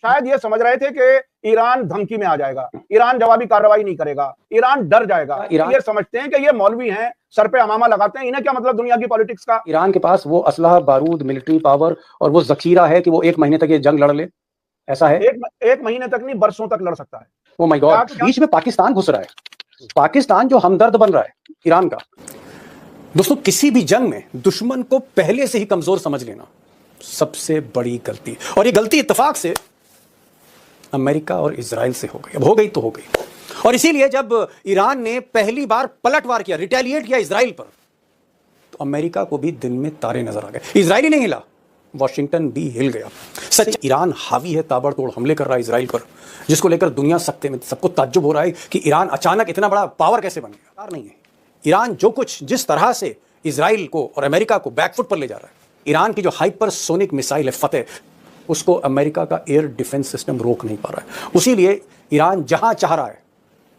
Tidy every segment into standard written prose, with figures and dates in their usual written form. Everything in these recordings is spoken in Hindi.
शायद ये समझ रहे थे कि ईरान धमकी में आ जाएगा, ईरान जवाबी कार्रवाई नहीं करेगा, ईरान डर जाएगा। ये समझते हैं कि ये मौलवी हैं, सर पे अमामा लगाते हैं, इन्हें क्या मतलब दुनिया की पॉलिटिक्स का। ईरान के पास वो असलहा, बारूद, मिलिट्री पावर और वो जखीरा है कि वो 1 महीने तक ये जंग लड़ ले। ऐसा है, एक महीने तक नहीं, बरसों तक लड़ सकता है। ओ माय गॉड, बीच में पाकिस्तान घुस रहा है, पाकिस्तान जो हमदर्द बन रहा है ईरान का। दोस्तों, किसी भी जंग में दुश्मन को पहले से ही कमजोर समझ लेना सबसे बड़ी गलती, और ये गलती इत्तेफाक से अमेरिका और इजराइल से हो गई। अब हो गई तो हो गई, और इसीलिए जब ईरान ने पहली बार पलटवार किया, रिटेलिएट किया इजराइल पर, तो अमेरिका को भी दिन में तारे नजर आ गए। इजराइल ही नहीं हिला, वॉशिंगटन भी हिल गया। सच, ईरान हावी है, ताबड़तोड़ हमले कर रहा है इजराइल पर, जिसको लेकर दुनिया सख्ते में। सबको ताज्जुब हो रहा है कि ईरान अचानक इतना बड़ा पावर कैसे बन गया। नहीं है, ईरान जो कुछ जिस तरह से इजराइल को और अमेरिका को बैकफुट पर ले जा रहा है, ईरान की जो हाइपरसोनिक मिसाइल है फतेह, उसको अमेरिका का एयर डिफेंस सिस्टम रोक नहीं पा रहा है। उसीलिए ईरान जहां चाह रहा है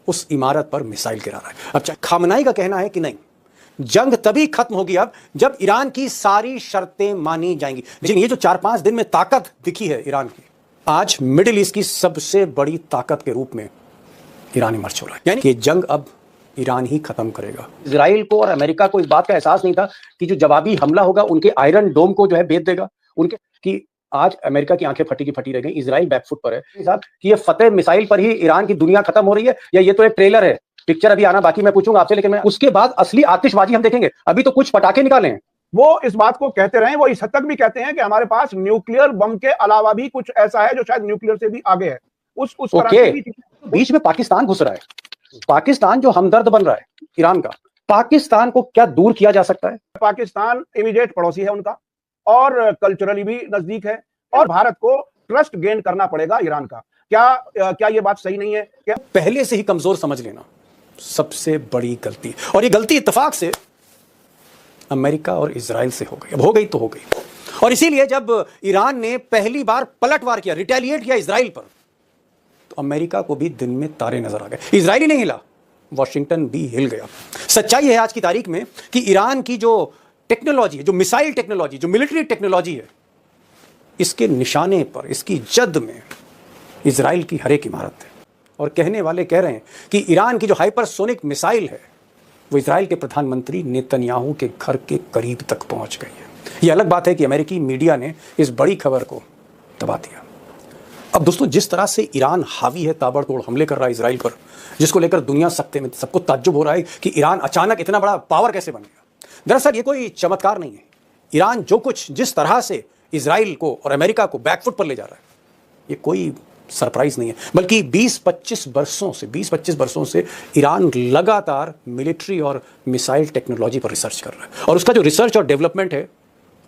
उस इमारत पर मिसाइल गिरा रहा है। अब खामनाई का कहना है कि नहीं, जंग तभी खत्म होगी अब जब ईरान की सारी शर्तें मानी जाएंगी। लेकिन ये जो 4-5 दिन में ताकत दिखी है ईरान की, आज मिडिल ईस्ट की सबसे बड़ी ताकत के रूप में ईरान इमर्ज हो रहा है। यानी कि जंग अब ईरान ही खत्म करेगा। इजराइल को और अमेरिका को इस बात का एहसास नहीं था कि जो जवाबी हमला होगा उनके आयरन डोम को जो है भेद देगा, उनके कि आज अमेरिका की आंखें फटी की फटी रह गई, इजराइल बैकफुट पर है साहब कि ये फतेह मिसाइल पर ही ईरान की दुनिया खत्म हो रही है, या ये तो एक ट्रेलर है, पिक्चर अभी आना बाकी, मैं पूछूंगा आपसे, लेकिन मैं उसके बाद असली आतिशबाजी हम देखेंगे। अभी तो कुछ पटाखे निकाले हैं। वो इस बात को कहते रहे, वो इस हद तक भी कहते हैं कि हमारे पास न्यूक्लियर बम के अलावा भी कुछ ऐसा है जो शायद न्यूक्लियर से भी आगे है। उस तरह की बीच में पाकिस्तान घुस रहा है, पाकिस्तान जो हमदर्द बन रहा है ईरान का। पाकिस्तान को क्या दूर किया जा सकता है? पाकिस्तान इमीडिएट पड़ोसी है उनका, और कल्चरली भी नजदीक है, और भारत को ट्रस्ट गेन करना पड़ेगा ईरान का। क्या ये बात सही नहीं है? क्या पहले से ही कमजोर समझ लेना सबसे बड़ी गलती, और ये गलती इत्तेफाक से अमेरिका और इजराइल से हो गई। अब हो गई तो हो गई, और इसीलिए जब ईरान ने पहली बार पलटवार किया, रिटेलिएट किया इजराइल पर, तो अमेरिका को भी दिन में तारे नजर आ गए। इजराइल ही नहीं हिला, वॉशिंगटन भी हिल गया। सच्चाई है आज की तारीख में कि ईरान की जो टेक्नोलॉजी है, जो मिसाइल टेक्नोलॉजी, जो मिलिट्री टेक्नोलॉजी है, इसके निशाने पर, इसकी जद में इजराइल की हर एक इमारत है। और कहने वाले कह रहे हैं कि ईरान की जो हाइपरसोनिक मिसाइल है वो इजराइल के प्रधानमंत्री नेतन्याहू के घर के करीब तक पहुंच गई है। यह अलग बात है कि अमेरिकी मीडिया ने इस बड़ी खबर को दबा दिया। अब दोस्तों, जिस तरह से ईरान हावी है, ताबड़तोड़ हमले कर रहा है इजराइल पर, जिसको लेकर दुनिया सख्ते में। सबको ताज्जुब हो रहा है कि ईरान अचानक इतना बड़ा पावर कैसे बन गया। दरअसल ये कोई चमत्कार नहीं है। ईरान जो कुछ जिस तरह से इजराइल को और अमेरिका को बैकफुट पर ले जा रहा है, ये कोई सरप्राइज नहीं है, बल्कि 20-25 वर्षों से ईरान लगातार मिलिट्री और मिसाइल टेक्नोलॉजी पर रिसर्च कर रहा है। और उसका जो रिसर्च और डेवलपमेंट है,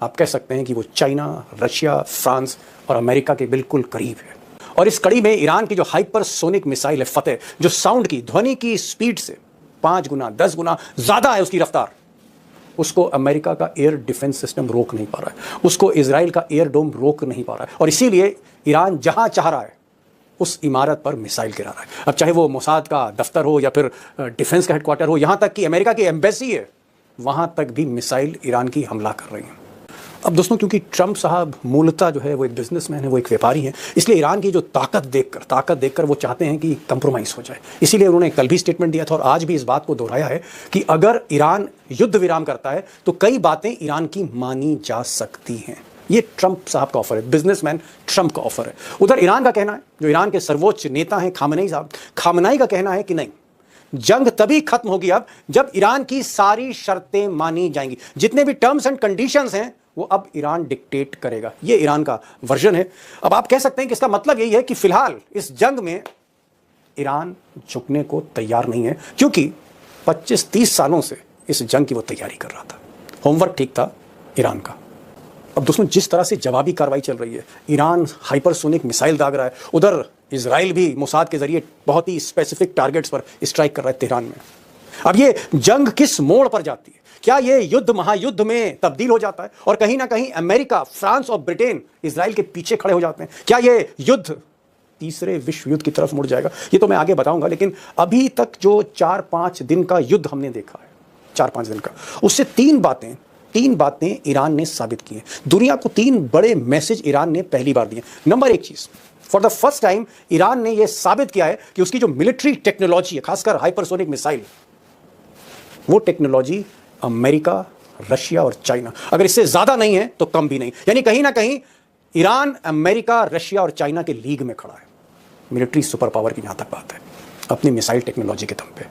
आप कह सकते हैं कि वो चाइना, रशिया, फ्रांस और अमेरिका के बिल्कुल करीब है। और इस कड़ी में ईरान की जो हाइपरसोनिक मिसाइल है फतेह, जो साउंड की, ध्वनि की स्पीड से 5 गुना 10 गुना ज्यादा है उसकी रफ्तार, उसको अमेरिका का एयर डिफेंस सिस्टम रोक नहीं पा रहा है, उसको इजराइल का एयर डोम रोक नहीं पा रहा है। और इसीलिए ईरान जहां चाह रहा है उस इमारत पर मिसाइल गिरा रहा है। अब चाहे वो मोसाद का दफ्तर हो या फिर डिफेंस का हेडक्वार्टर हो, यहां तक कि अमेरिका की एम्बेसी है, वहां तक भी मिसाइल ईरान की हमला कर रही है। अब दोस्तों, क्योंकि ट्रंप साहब मूलतः जो है वो एक बिजनेसमैन है, वो एक व्यापारी है, इसलिए ईरान की जो ताकत देखकर वो चाहते हैं कि कंप्रोमाइज हो जाए। इसीलिए उन्होंने कल भी स्टेटमेंट दिया था और आज भी इस बात को दोहराया है कि अगर ईरान युद्ध विराम करता है तो कई बातें ईरान की मानी जा सकती हैं। ये ट्रंप साहब का ऑफर है, बिजनेसमैन ट्रंप का ऑफर है। उधर ईरान का कहना है, जो ईरान के सर्वोच्च नेता हैं खामनेई साहब, खामनेई का कहना है कि नहीं, जंग तभी खत्म होगी अब जब ईरान की सारी शर्तें मानी जाएंगी। जितने भी टर्म्स एंड कंडीशंस हैं वो अब ईरान डिक्टेट करेगा। ये ईरान का वर्जन है। अब आप कह सकते हैं कि इसका मतलब यही है कि फिलहाल इस जंग में ईरान झुकने को तैयार नहीं है, क्योंकि 25-30 सालों से इस जंग की वो तैयारी कर रहा था। होमवर्क ठीक था ईरान का। अब दोस्तों, जिस तरह से जवाबी कार्रवाई चल रही है, ईरान हाइपरसोनिक मिसाइल दाग रहा है, उधर इजराइल भी मोसाद के जरिए बहुत ही स्पेसिफिक टारगेट्स पर स्ट्राइक कर रहा है तेहरान में। अब ये जंग किस मोड़ पर जाती है? क्या ये युद्ध महायुद्ध में तब्दील हो जाता है और कहीं ना कहीं अमेरिका, फ्रांस और ब्रिटेन इजराइल के पीछे खड़े हो जाते हैं? क्या ये युद्ध तीसरे विश्व युद्ध की तरफ मुड़ जाएगा? ये तो मैं आगे बताऊंगा, लेकिन अभी तक जो 4-5 दिन का युद्ध हमने देखा है, 4-5 दिन का, उससे तीन बातें ईरान ने साबित की हैं। दुनिया को 3 बड़े मैसेज ईरान ने पहली बार दिए। नंबर 1 चीज, for the first time Iran ने यह साबित किया है कि उसकी जो मिलिट्री टेक्नोलॉजी है, खासकर हाइपरसोनिक मिसाइल, वो टेक्नोलॉजी अमेरिका, रशिया और चाइना, अगर इससे ज्यादा नहीं है तो कम भी नहीं, यानी कहीं ना कहीं ईरान अमेरिका, रशिया और चाइना के लीग में खड़ा है मिलिट्री सुपर पावर की जहां तक बात है, अपनी मिसाइल टेक्नोलॉजी के दम पे।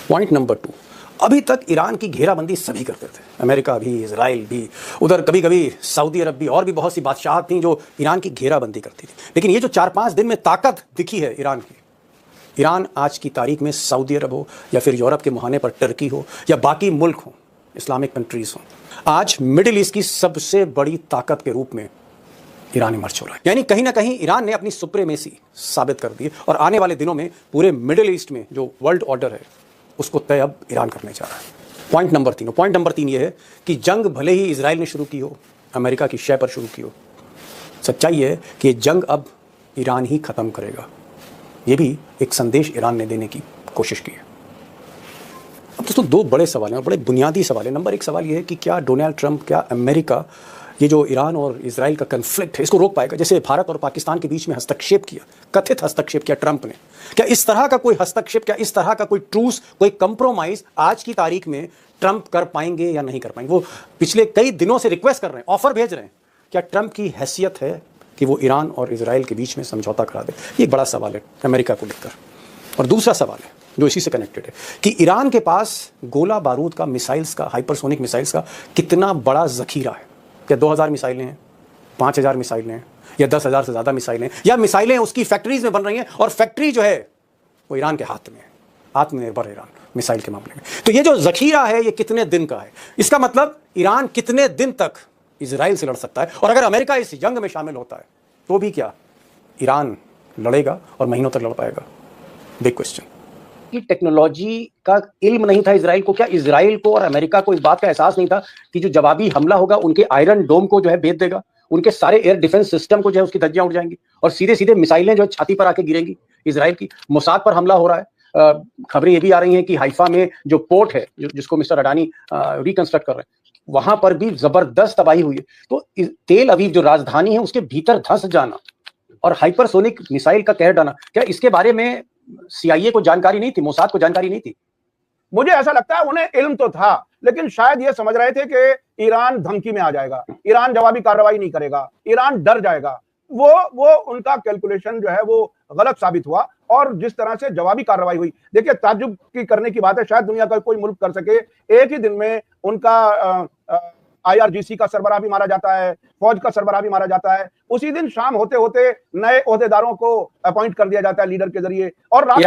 पॉइंट नंबर 2, अभी तक ईरान की घेराबंदी सभी करते थे, अमेरिका भी, इजराइल भी, उधर कभी कभी सऊदी अरब भी, और भी बहुत सी बादशाहत थी जो ईरान की घेराबंदी करती थी। लेकिन ये जो 4-5 दिन में ताकत दिखी है ईरान की, ईरान आज की तारीख में सऊदी अरब हो या फिर यूरोप के मुहाने पर टर्की हो या बाकी मुल्क हो, इस्लामिक कंट्रीज हो, आज मिडिल ईस्ट की सबसे बड़ी ताकत के रूप में ईरान इमर्ज हो रहा है। यानी कहीं ना कहीं ईरान ने अपनी सुप्रीमेसी साबित कर दी है और आने वाले दिनों में पूरे मिडिल ईस्ट में जो वर्ल्ड ऑर्डर है उसको तय अब ईरान करने जा रहा है। पॉइंट नंबर 3 ये है कि जंग भले ही इजराइल ने शुरू की हो, अमेरिका की शय पर शुरू की हो, सच्चाई है कि ये जंग अब ईरान ही खत्म करेगा। ये भी एक संदेश ईरान ने देने की कोशिश की है। अब दोस्तों 2 बड़े सवाल हैं और बड़े बुनियादी सवाल है। नंबर 1 सवाल ये है कि क्या डोनाल्ड ट्रंप, क्या अमेरिका ये जो ईरान और इजराइल का कन्फ्लिक्ट है इसको रोक पाएगा? जैसे भारत और पाकिस्तान के बीच में हस्तक्षेप किया, कथित हस्तक्षेप किया ट्रंप ने, क्या इस तरह का कोई हस्तक्षेप, क्या इस तरह का कोई ट्रूस, कोई कंप्रोमाइज आज की तारीख में ट्रंप कर पाएंगे या नहीं कर पाएंगे? वो पिछले कई दिनों से रिक्वेस्ट कर रहे हैं, ऑफर भेज रहे हैं। क्या ट्रंप की हैसियत है कि वो ईरान और इजराइल के बीच में समझौता करा दे? ये एक बड़ा सवाल है अमेरिका को लेकर। और दूसरा सवाल है जो इसी से कनेक्टेड है कि ईरान के पास गोला बारूद का, मिसाइल्स का, हाइपरसोनिक मिसाइल्स का कितना बड़ा जखीरा है? क्या 2000 मिसाइलें हैं, 5000 मिसाइलें हैं, या 10,000 से ज़्यादा मिसाइलें, या मिसाइलें उसकी फैक्ट्रीज में बन रही हैं और फैक्ट्री जो है वो ईरान के हाथ में है, आत्मनिर्भर ईरान मिसाइल के मामले में। तो ये जो जखीरा है ये कितने दिन का है? इसका मतलब ईरान कितने दिन तक इजराइल से लड़ सकता है? और अगर अमेरिका इस जंग में शामिल होता है तो भी क्या ईरान लड़ेगा और महीनों तक लड़ पाएगा? Big question. की टेक्नोलॉजी का इल्म नहीं था इजराइल को? क्या इजराइल को और अमेरिका को इस बात का एहसास नहीं था कि जो जवाबी हमला होगा उनके आयरन डोम को जो है भेद देगा, उनके सारे एयर डिफेंस सिस्टम को जो है उसकी धज्जियां उड़ जाएंगी और सीधे सीधे मिसाइलें जो है छाती पर आके गिरेंगी इजराइल की? मोसाद पर हमला हो रहा है, खबरें ये भी आ रही हैं कि हाइफा में जो पोर्ट है जिसको मिस्टर अडानी रिकंस्ट्रक्ट कर रहे हैं, वहां पर भी जबरदस्त तबाही हुई है। तो तेल अवीव जो राजधानी है उसके भीतर धंस जाना और हाइपरसोनिक मिसाइल का कहर डालना, क्या इसके बारे में CIA को जानकारी नहीं थी, मोसाद को जानकारी नहीं थी? मुझे ऐसा लगता है उन्हें इल्म तो था, लेकिन शायद ये समझ रहे थे कि ईरान धमकी में आ जाएगा, ईरान जवाबी कार्रवाई नहीं करेगा, ईरान डर जाएगा। वो उनका कैलकुलेशन जो है वो गलत साबित हुआ और जिस तरह से जवाबी कार्रवाई हुई, देखिए ताज्जुब की करने की बात है, शायद दुनिया का कोई मुल्क कर सके। एक ही दिन में उनका IRGC का सरबराह भी मारा जाता है, फौज का सरबराह भी मारा जाता है, उसी दिन शाम होते होते नए ओहदेदारों को अपॉइंट कर दिया जाता है लीडर के जरिए, और रात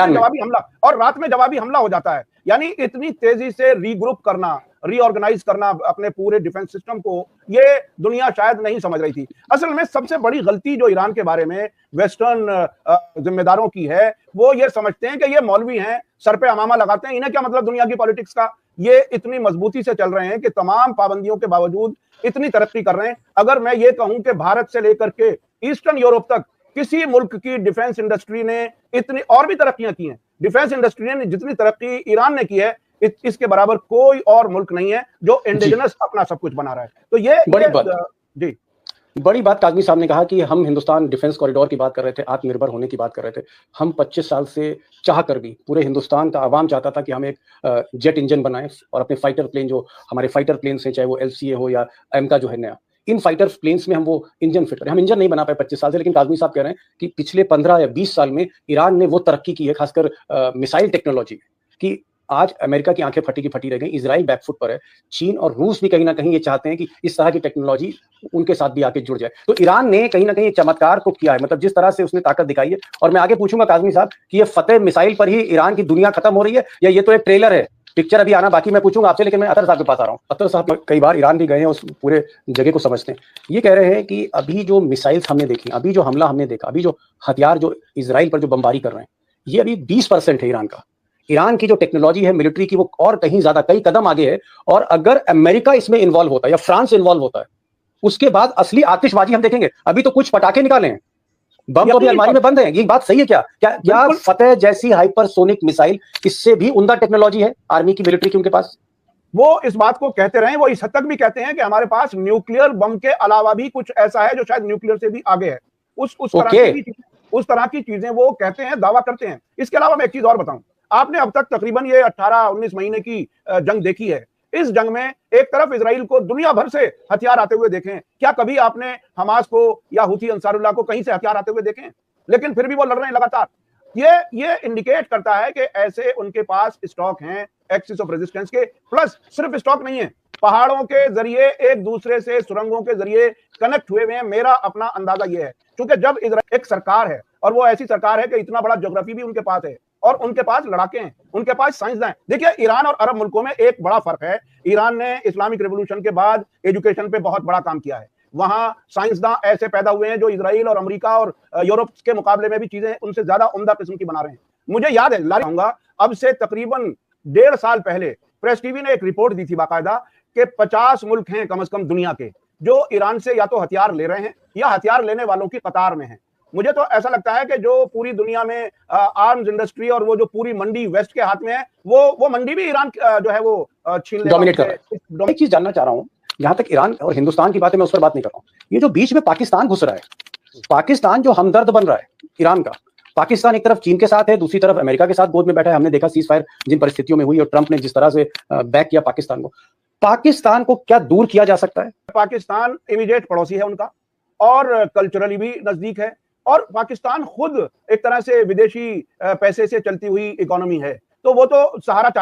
में जवाबी हमला हो जाता है। यानी इतनी तेजी से रीग्रुप करना, रीऑर्गेनाइज करना अपने पूरे डिफेंस सिस्टम को, ये दुनिया शायद नहीं समझ रही थी। असल में सबसे बड़ी गलती जो ईरान के बारे में वेस्टर्न जिम्मेदारों की है, वो ये समझते हैं कि ये मौलवी हैं, सर पे अमामा लगाते हैं, इन्हें क्या मतलब दुनिया की पॉलिटिक्स का। ये इतनी मजबूती से चल रहे हैं कि तमाम पाबंदियों के बावजूद इतनी तरक्की कर रहे हैं। अगर मैं ये कहूं कि भारत से लेकर के ईस्टर्न यूरोप तक किसी मुल्क की डिफेंस इंडस्ट्री ने इतनी और भी तरक्कियां की हैं, डिफेंस इंडस्ट्री ने जितनी तरक्की ईरान ने की है, इसके बराबर कोई और मुल्क नहीं है जो इंडिजिनस अपना सब कुछ बना रहा है। तो ये बड़ी बात काज़मी साहब ने कहा कि हम हिंदुस्तान डिफेंस कॉरिडोर की बात कर रहे थे, आत्मनिर्भर होने की बात कर रहे थे। हम 25 साल से चाह कर भी, पूरे हिंदुस्तान का आवाम चाहता था कि हम एक जेट इंजन बनाएं और अपने फाइटर प्लेन, जो हमारे फाइटर प्लेन्स हैं, चाहे वो LCA हो या एमका जो है नया, इन फाइटर प्लेन्स में हम वो इंजन फिट करें। हम इंजन नहीं बना पाए 25 साल से, लेकिन काज़मी साहब कह रहे हैं कि पिछले 15 या 20 साल में ईरान ने वो तरक्की की है, खासकर मिसाइल टेक्नोलॉजी, कि आज अमेरिका की आंखें फटी की फटी रह गई, इजराइल बैकफुट पर है, चीन और रूस भी कहीं ना कहीं ये चाहते हैं कि इस तरह की टेक्नोलॉजी उनके साथ भी आके जुड़ जाए। तो ईरान ने कहीं ना कहीं एक चमत्कार तो किया है, मतलब जिस तरह से उसने ताकत दिखाई है। और मैं आगे पूछूंगा काज़मी साहब कि ये फतेह मिसाइल पर ही ईरान की दुनिया खत्म हो रही है या ये तो एक ट्रेलर है, पिक्चर अभी आना बाकी, मैं पूछूंगा आपसे, लेकिन मैं अतर साहब के पास आ रहा हूँ। अतर साहब कई बार ईरान भी गए हैं, उस पूरे जगह को समझते हैं। ये कह रहे हैं कि अभी जो मिसाइल्स हमने देखी, अभी जो हमला हमने देखा, अभी जो हथियार जो इजराइल पर जो बमबारी कर रहे हैं, ये अभी 20% है ईरान का। ईरान की जो टेक्नोलॉजी है मिलिट्री की, वो और कहीं ज्यादा, कई कदम आगे है। और अगर अमेरिका इसमें इन्वॉल्व होता है या फ्रांस इन्वॉल्व होता है, उसके बाद असली आतिशबाजी हम देखेंगे। अभी तो कुछ पटाखे निकाले हैं, बम तो अभी अलमारी में बंद है। ये बात सही है क्या? क्या फतेह जैसी हाइपरसोनिक मिसाइल इससे भी उम्दा टेक्नोलॉजी है आर्मी की, मिलिट्री की उनके पास? वो इस बात को कहते रहे, वो इस हद तक भी कहते हैं कि हमारे पास न्यूक्लियर बम के अलावा भी कुछ ऐसा है जो शायद न्यूक्लियर से भी आगे है। उस तरह की चीजें वो कहते हैं, दावा करते हैं। इसके अलावा मैं एक चीज और बताऊं, आपने अब तक तकरीबन ये 18-19 महीने की जंग देखी है। इस जंग में एक तरफ इजराइल को दुनिया भर से हथियार आते हुए देखे, क्या कभी आपने हमास को या हुती अंसारुल्लाह को कहीं से हथियार आते हुए देखे? लेकिन फिर भी वो लड़ रहे हैं लगातार। ये इंडिकेट करता है कि ऐसे उनके पास स्टॉक हैं एक्सिस ऑफ रेजिस्टेंस के, प्लस सिर्फ स्टॉक नहीं है, पहाड़ों के जरिए एक दूसरे से सुरंगों के जरिए कनेक्ट हुए हुए हैं। मेरा अपना अंदाजा यह है, क्योंकि जब इजराइल एक सरकार है और वो ऐसी सरकार है कि इतना बड़ा ज्योग्राफी भी उनके पास है और उनके पास लड़ाके हैं, उनके पास साइंसदान हैं। देखिए, ईरान और अरब मुल्कों में एक बड़ा फर्क है। ईरान ने इस्लामिक रेवोल्यूशन के बाद एजुकेशन पे बहुत बड़ा काम किया है। वहां साइंसदान ऐसे पैदा हुए हैं जो इजराइल और अमेरिका और यूरोप के मुकाबले में भी चीजें उनसे ज्यादा उम्दा किस्म की बना रहे हैं। मुझे याद है, लाऊंगा अब से तकरीबन 1.5 साल पहले प्रेस टीवी ने एक रिपोर्ट दी थी बाकायदा कि 50 मुल्क हैं कम से कम दुनिया के जो ईरान से या तो हथियार ले रहे हैं या हथियार लेने वालों की कतार में हैं। मुझे तो ऐसा लगता है कि जो पूरी दुनिया में आर्म्स इंडस्ट्री और वो जो पूरी मंडी वेस्ट के हाथ में है, वो मंडी भी ईरान जो है वो छीन लेगा। डोमिनेट कर रहा है। एक चीज जानना चाह रहा हूं, जहां तक ईरान और हिंदुस्तान की बात है मैं उस पर बात नहीं कर रहा हूं, ये जो बीच में पाकिस्तान घुस रहा है, पाकिस्तान जो हमदर्द बन रहा है ईरान का, पाकिस्तान एक तरफ चीन के साथ है, दूसरी तरफ अमेरिका के साथ गोद में बैठा है। हमने देखा सीज फायर जिन परिस्थितियों में हुई और ट्रंप ने जिस तरह से बैक किया पाकिस्तान को क्या दूर किया जा सकता है? पाकिस्तान इमीडिएट पड़ोसी है उनका और कल्चरली भी नजदीक है, और पाकिस्तान खुद एक तरह से विदेशी पैसे से चलती हुई इकोनॉमी है, तो वो तो सहारा चाहते